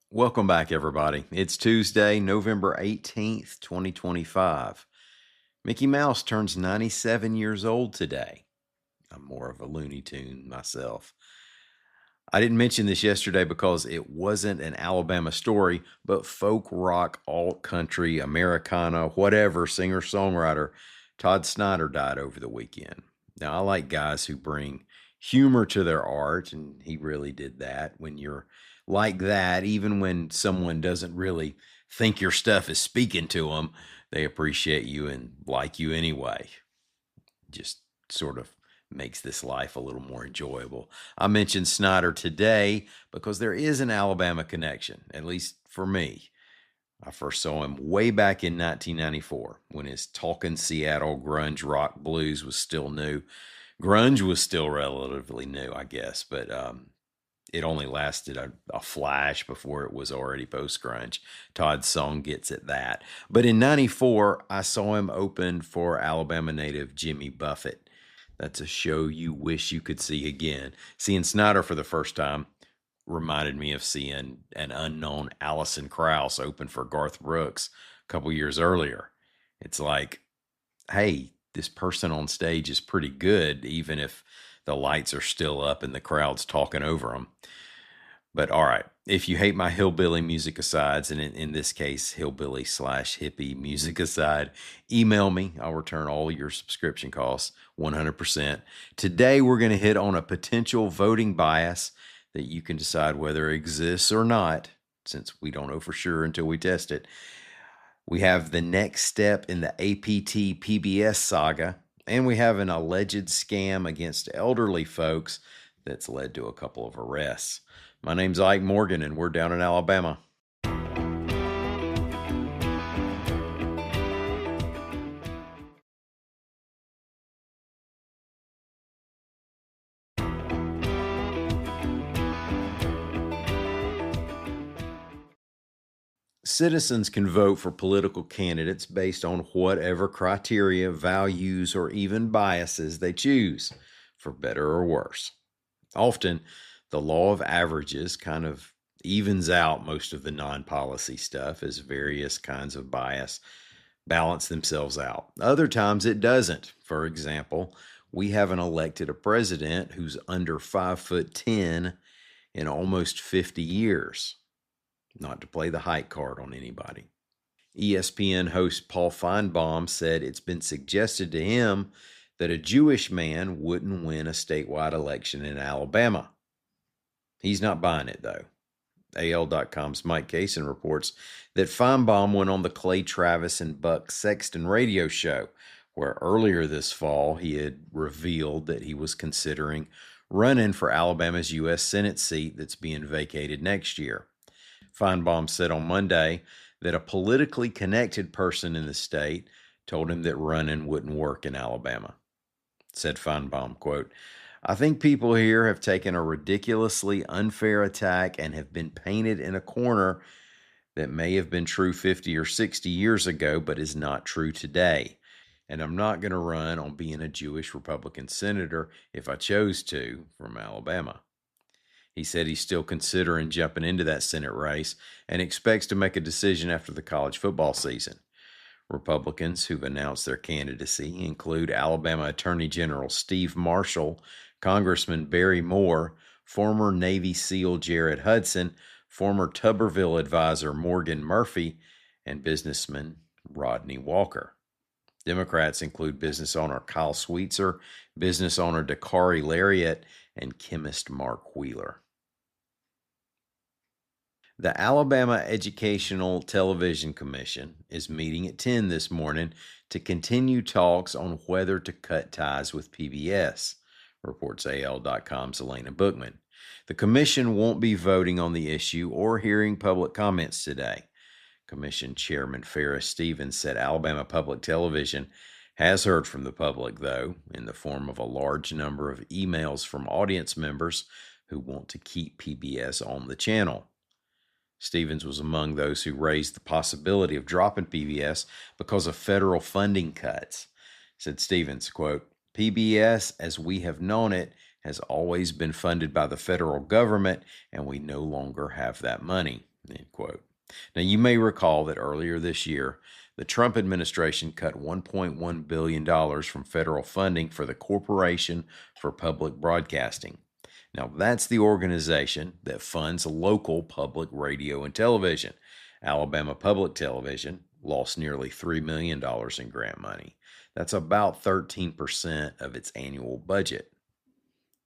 Welcome back, everybody. It's Tuesday, November 18th, 2025. Mickey Mouse turns 97 years old today. I'm more of a Looney Tune myself. I didn't mention this yesterday because it wasn't an Alabama story, but folk rock, alt country, Americana, whatever singer songwriter Todd Snyder died over the weekend. Now, I like guys who bring humor to their art, and he really did that. When you're like that, even when someone doesn't really think your stuff is speaking to them, they appreciate you and like you anyway. Just sort of makes this life a little more enjoyable. I mentioned Snyder today because there is an Alabama connection, at least for me. I first saw him way back in 1994 when his Talkin' Seattle grunge rock blues was still new. Grunge was still relatively new, I guess, but it only lasted a flash before it was already post grunge. Todd's song gets at that. But in 94, I saw him open for Alabama native Jimmy Buffett. That's a show you wish you could see again. Seeing Snyder for the first time reminded me of seeing an unknown Alison Krauss open for Garth Brooks a couple years earlier. It's like, hey, this person on stage is pretty good, even if the lights are still up and the crowd's talking over them. But all right, if you hate my hillbilly music asides, and in this case, hillbilly slash hippie music aside, email me. I'll return all your subscription costs 100%. Today, we're going to hit on a potential voting bias that you can decide whether it exists or not, since we don't know for sure until we test it. We have the next step in the APT PBS saga, and we have an alleged scam against elderly folks that's led to a couple of arrests. My name's Ike Morgan, and we're down in Alabama. Citizens can vote for political candidates based on whatever criteria, values, or even biases they choose, for better or worse. Often, the law of averages kind of evens out most of the non policy stuff as various kinds of bias balance themselves out. Other times it doesn't. For example, we haven't elected a president who's under 5'10" in almost 50 years. Not to play the height card on anybody. ESPN host Paul Feinbaum said it's been suggested to him that a Jewish man wouldn't win a statewide election in Alabama. He's not buying it, though. AL.com's Mike Kaysen reports that Feinbaum went on the Clay Travis and Buck Sexton radio show, where earlier this fall he had revealed that he was considering running for Alabama's U.S. Senate seat that's being vacated next year. Feinbaum said on Monday that a politically connected person in the state told him that running wouldn't work in Alabama. Said Feinbaum, quote, I think people here have taken a ridiculously unfair attack and have been painted in a corner that may have been true 50 or 60 years ago, but is not true today. And I'm not going to run on being a Jewish Republican senator if I chose to from Alabama. He said he's still considering jumping into that Senate race and expects to make a decision after the college football season. Republicans who've announced their candidacy include Alabama Attorney General Steve Marshall, Congressman Barry Moore, former Navy SEAL Jared Hudson, former Tuberville advisor Morgan Murphy, and businessman Rodney Walker. Democrats include business owner Kyle Sweetser, business owner Dakari Lariat, and chemist Mark Wheeler. The Alabama Educational Television Commission is meeting at 10 this morning to continue talks on whether to cut ties with PBS, reports AL.com's Elena Bookman. The commission won't be voting on the issue or hearing public comments today. Commission Chairman Ferris Stevens said Alabama Public Television has heard from the public, though, in the form of a large number of emails from audience members who want to keep PBS on the channel. Stevens was among those who raised the possibility of dropping PBS because of federal funding cuts. Said Stevens, quote, PBS, as we have known it, has always been funded by the federal government, and we no longer have that money, End quote. Now, you may recall that earlier this year, the Trump administration cut $1.1 billion from federal funding for the Corporation for Public Broadcasting. Now, that's the organization that funds local public radio and television. Alabama Public Television lost nearly $3 million in grant money. That's about 13% of its annual budget.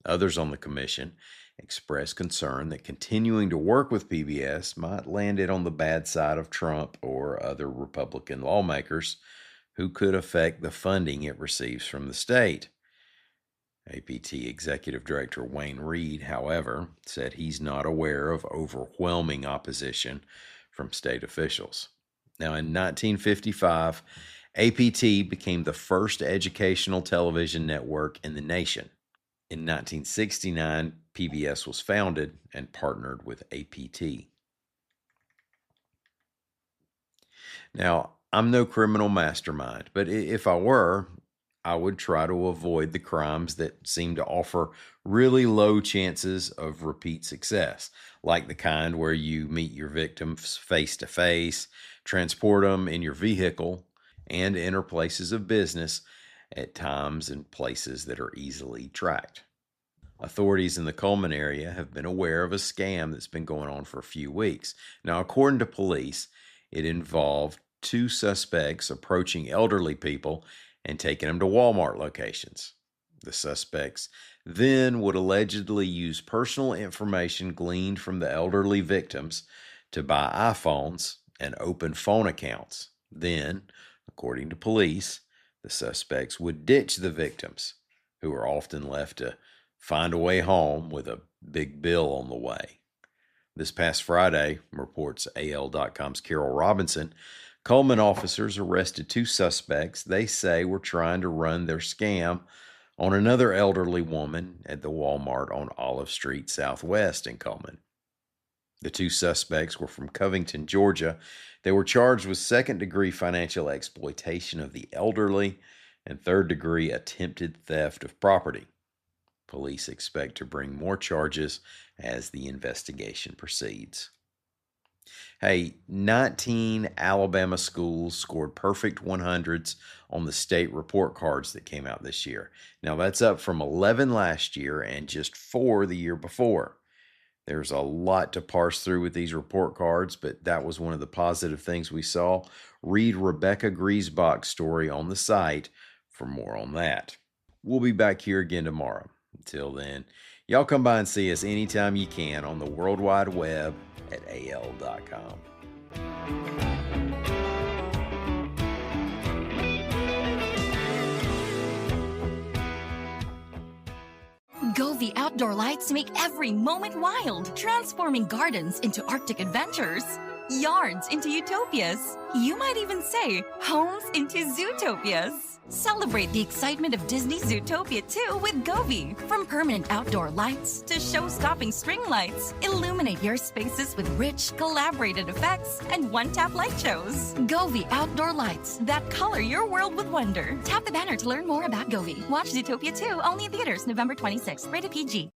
Others on the commission expressed concern that continuing to work with PBS might land it on the bad side of Trump or other Republican lawmakers who could affect the funding it receives from the state. APT Executive Director Wayne Reed, however, said he's not aware of overwhelming opposition from state officials. Now, in 1955, APT became the first educational television network in the nation. In 1969, PBS was founded and partnered with APT. Now, I'm no criminal mastermind, but if I were, I would try to avoid the crimes that seem to offer really low chances of repeat success, like the kind where you meet your victims face to face, transport them in your vehicle, and enter places of business at times and places that are easily tracked. Authorities in the Cullman area have been aware of a scam that's been going on for a few weeks. Now, according to police, it involved two suspects approaching elderly people and taking them to Walmart locations. The suspects then would allegedly use personal information gleaned from the elderly victims to buy iPhones and open phone accounts. Then, according to police, the suspects would ditch the victims, who are often left to find a way home with a big bill on the way. This past Friday, reports AL.com's Carol Robinson, Cullman officers arrested two suspects they say were trying to run their scam on another elderly woman at the Walmart on Olive Street Southwest in Cullman. The two suspects were from Covington, Georgia. They were charged with second-degree financial exploitation of the elderly and third-degree attempted theft of property. Police expect to bring more charges as the investigation proceeds. Hey, 19 Alabama schools scored perfect 100s on the state report cards that came out this year. Now, that's up from 11 last year and just 4 the year before. There's a lot to parse through with these report cards, but that was one of the positive things we saw. Read Rebecca Griesbach's story on the site for more on that. We'll be back here again tomorrow. Until then, y'all come by and see us anytime you can on the World Wide Web at AL.com. Govee Outdoor Lights make every moment wild, transforming gardens into Arctic adventures, yards into utopias. You might even say homes into zootopias. Celebrate the excitement of Disney Zootopia 2 with Govee. From permanent outdoor lights to show-stopping string lights, illuminate your spaces with rich, collaborated effects and one-tap light shows. Govee Outdoor Lights that color your world with wonder. Tap the banner to learn more about Govee. Watch Zootopia 2 only in theaters November 26th. Rated PG.